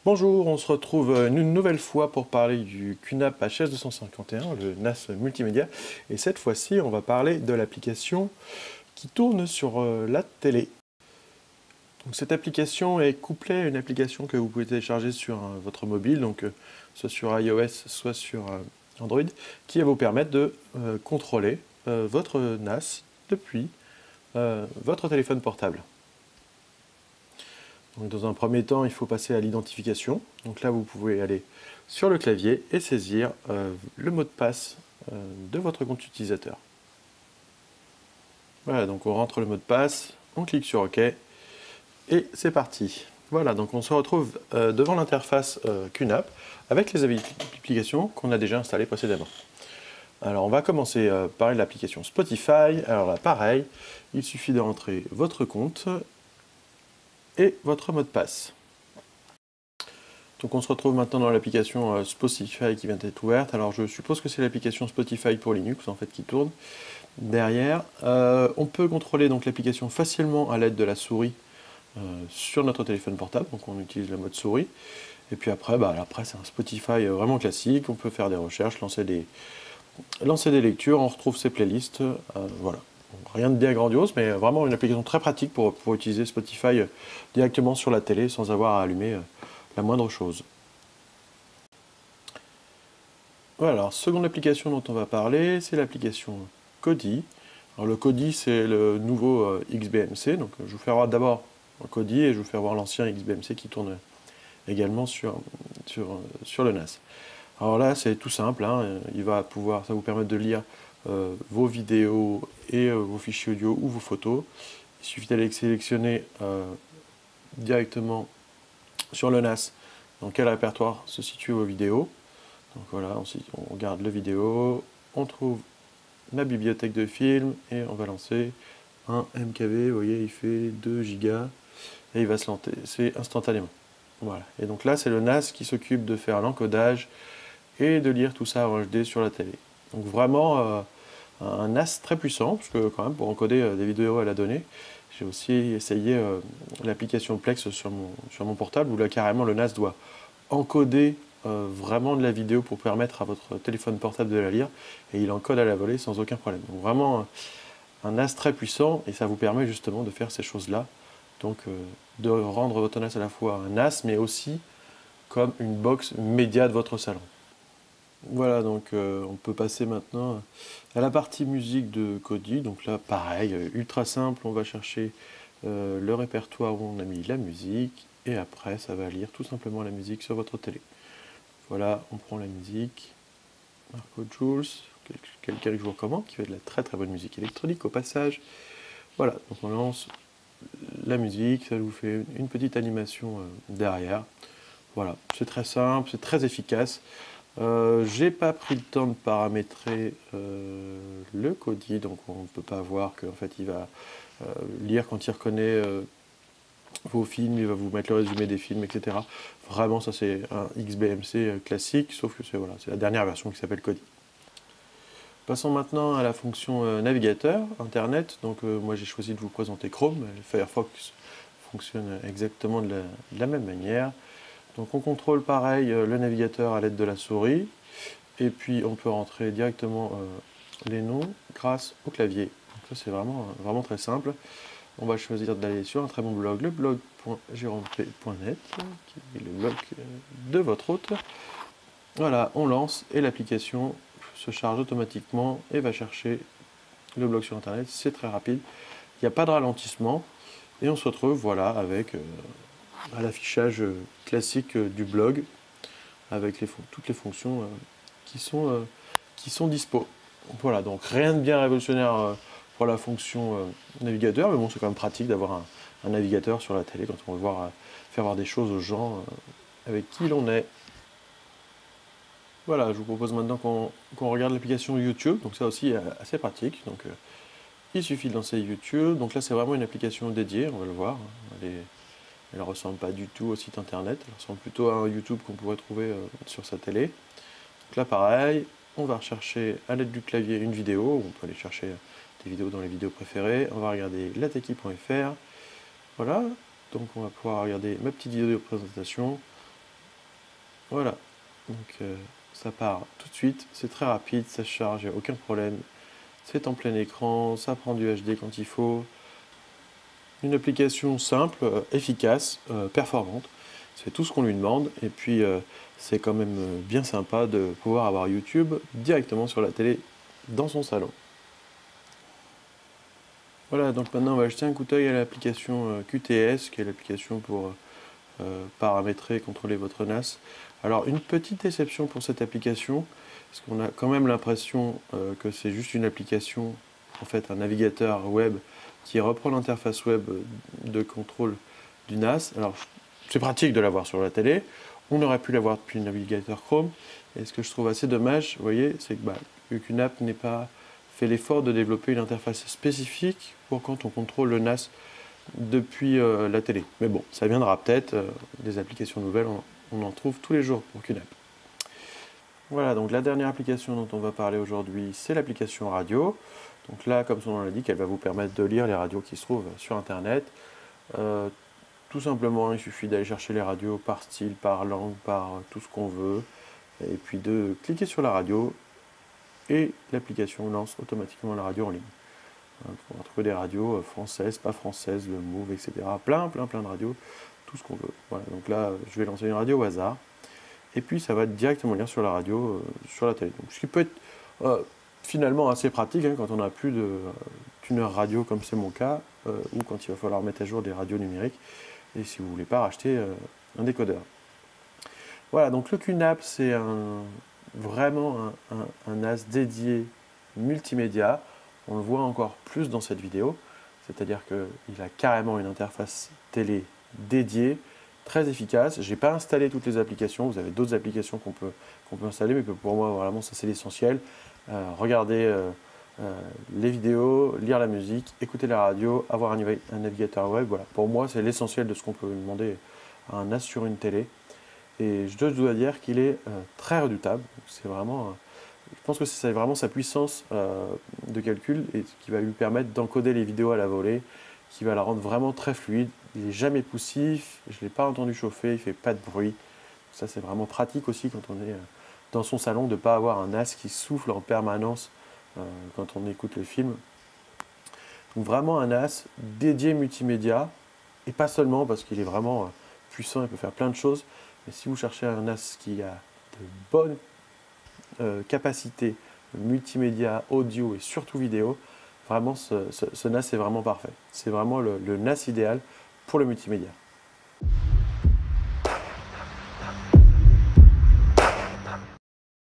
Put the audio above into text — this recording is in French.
Bonjour, on se retrouve une nouvelle fois pour parler du QNAP HS251, le NAS multimédia. Et cette fois-ci, on va parler de l'application qui tourne sur la télé. Donc, cette application est couplée à une application que vous pouvez télécharger sur votre mobile, donc soit sur iOS, soit sur Android, qui va vous permettre de contrôler votre NAS depuis votre téléphone portable. Donc, dans un premier temps, il faut passer à l'identification. Donc là, vous pouvez aller sur le clavier et saisir le mot de passe de votre compte utilisateur. Voilà, donc on rentre le mot de passe, on clique sur OK et c'est parti. Voilà, donc on se retrouve devant l'interface QNAP avec les applications qu'on a déjà installées précédemment. Alors on va commencer par l'application Spotify. Alors là, pareil, il suffit de rentrer votre compte et votre mot de passe. Donc on se retrouve maintenant dans l'application Spotify qui vient d'être ouverte. Alors je suppose que c'est l'application Spotify pour Linux en fait qui tourne derrière. On peut contrôler donc l'application facilement à l'aide de la souris sur notre téléphone portable. Donc on utilise le mode souris. Et puis après, c'est un Spotify vraiment classique. On peut faire des recherches, lancer des lectures, on retrouve ses playlists. Voilà. Rien de bien grandiose, mais vraiment une application très pratique pour utiliser Spotify directement sur la télé sans avoir à allumer la moindre chose. Voilà, alors seconde application dont on va parler, c'est l'application Kodi. Alors le Kodi, c'est le nouveau XBMC, donc je vous fais voir d'abord le Kodi et je vous fais voir l'ancien XBMC qui tourne également sur le NAS. Alors là, c'est tout simple, hein, ça va vous permettre de lire vos vidéos et vos fichiers audio ou vos photos. Il suffit d'aller sélectionner directement sur le NAS dans quel répertoire se situent vos vidéos. Donc voilà, on regarde le vidéo, on trouve la bibliothèque de films et on va lancer un MKV, vous voyez, il fait 2 Go et il va se lancer instantanément. Voilà, et donc là, c'est le NAS qui s'occupe de faire l'encodage et de lire tout ça en HD sur la télé. Donc vraiment un NAS très puissant, parce que quand même pour encoder des vidéos à la donnée, j'ai aussi essayé l'application Plex sur mon portable, où là carrément le NAS doit encoder vraiment de la vidéo pour permettre à votre téléphone portable de la lire, et il encode à la volée sans aucun problème. Donc vraiment un NAS très puissant, et ça vous permet justement de faire ces choses-là, donc de rendre votre NAS à la fois un NAS, mais aussi comme une box média de votre salon. Voilà, donc on peut passer maintenant à la partie musique de Kodi. Donc là, pareil, ultra simple, on va chercher le répertoire où on a mis la musique, et après, ça va lire tout simplement la musique sur votre télé. Voilà, on prend la musique, Marco Jules, quelqu'un que je vous recommande, qui fait de la très très bonne musique électronique au passage. Voilà, donc on lance la musique, ça vous fait une petite animation derrière. Voilà, c'est très simple, c'est très efficace. J'ai pas pris le temps de paramétrer le Kodi, donc on ne peut pas voir qu'en fait il va lire quand il reconnaît vos films, il va vous mettre le résumé des films, etc. Vraiment, ça c'est un XBMC classique, sauf que c'est la dernière version qui s'appelle Kodi. Passons maintenant à la fonction navigateur, Internet. Donc moi j'ai choisi de vous présenter Chrome. Firefox fonctionne exactement de la même manière. Donc on contrôle pareil le navigateur à l'aide de la souris, et puis on peut rentrer directement les noms grâce au clavier. Donc ça c'est vraiment très simple. On va choisir d'aller sur un très bon blog, le blog.jeromep.net, qui est le blog de votre hôte. Voilà, on lance et l'application se charge automatiquement et va chercher le blog sur internet. C'est très rapide, il n'y a pas de ralentissement, et on se retrouve voilà avec à l'affichage classique du blog avec toutes les fonctions qui sont dispo. Voilà, donc rien de bien révolutionnaire pour la fonction navigateur, mais bon, c'est quand même pratique d'avoir un navigateur sur la télé quand on veut faire voir des choses aux gens avec qui l'on est. Voilà, je vous propose maintenant qu'on regarde l'application YouTube, donc ça aussi assez pratique. Donc il suffit de lancer YouTube, donc là c'est vraiment une application dédiée, on va le voir. Elle ne ressemble pas du tout au site internet, elle ressemble plutôt à un YouTube qu'on pourrait trouver sur sa télé. Donc là pareil, on va rechercher à l'aide du clavier une vidéo, on peut aller chercher des vidéos dans les vidéos préférées, on va regarder lateki.fr, voilà, donc on va pouvoir regarder ma petite vidéo de présentation, Voilà, donc ça part tout de suite, c'est très rapide, ça se charge, il n'y a aucun problème. C'est en plein écran, ça prend du HD quand il faut. Une application simple, efficace, performante. C'est tout ce qu'on lui demande. Et puis, c'est quand même bien sympa de pouvoir avoir YouTube directement sur la télé dans son salon. Voilà, donc maintenant on va jeter un coup d'œil à l'application QTS, qui est l'application pour paramétrer, contrôler votre NAS. Alors, une petite déception pour cette application, parce qu'on a quand même l'impression que c'est juste une application, en fait, un navigateur web qui reprend l'interface web de contrôle du NAS. Alors, c'est pratique de l'avoir sur la télé. On aurait pu l'avoir depuis le navigateur Chrome. Et ce que je trouve assez dommage, vous voyez, c'est que QNAP n'ait pas fait l'effort de développer une interface spécifique pour quand on contrôle le NAS depuis la télé. Mais bon, ça viendra peut-être, des applications nouvelles, on en trouve tous les jours pour QNAP. Voilà, donc la dernière application dont on va parler aujourd'hui, c'est l'application radio. Donc là, comme son nom l'indique, elle va vous permettre de lire les radios qui se trouvent sur Internet. Tout simplement, il suffit d'aller chercher les radios par style, par langue, par tout ce qu'on veut, et puis de cliquer sur la radio, et l'application lance automatiquement la radio en ligne. On va trouver des radios françaises, pas françaises, le Move, etc. Plein de radios, tout ce qu'on veut. Voilà, donc là, je vais lancer une radio au hasard, et puis ça va directement lire sur la radio, sur la télé. Donc, ce qui peut être finalement assez pratique quand on n'a plus d'une heure radio, comme c'est mon cas, ou quand il va falloir mettre à jour des radios numériques, et si vous ne voulez pas racheter un décodeur. Voilà, donc le QNAP, c'est vraiment un NAS dédié multimédia. On le voit encore plus dans cette vidéo, c'est-à-dire qu'il a carrément une interface télé dédiée, très efficace. Je n'ai pas installé toutes les applications, vous avez d'autres applications qu'on peut installer, mais pour moi, vraiment, ça c'est l'essentiel. Regardez les vidéos, lire la musique, écouter la radio, avoir un navigateur web. Voilà. Pour moi, c'est l'essentiel de ce qu'on peut demander à un NAS sur une télé. Et je dois dire qu'il est très redoutable. C'est vraiment, je pense que c'est vraiment sa puissance de calcul et qui va lui permettre d'encoder les vidéos à la volée, qui va la rendre vraiment très fluide. Il n'est jamais poussif, je ne l'ai pas entendu chauffer, il ne fait pas de bruit. Ça, c'est vraiment pratique aussi quand on est dans son salon de ne pas avoir un NAS qui souffle en permanence quand on écoute le film. Donc vraiment un NAS dédié multimédia, et pas seulement parce qu'il est vraiment puissant, il peut faire plein de choses, mais si vous cherchez un NAS qui a de bonnes capacités multimédia, audio et surtout vidéo, vraiment ce NAS est vraiment parfait. C'est vraiment le NAS idéal pour le multimédia.